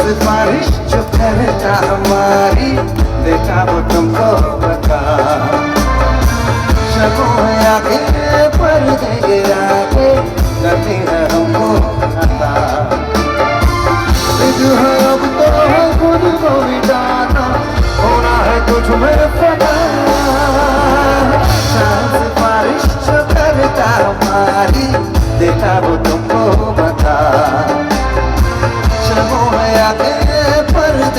सिफारिश जो करता हमारी देखा वो तुमको बता शबों आगे पर्दे गिरा के करती है हमको आता जो है अब तो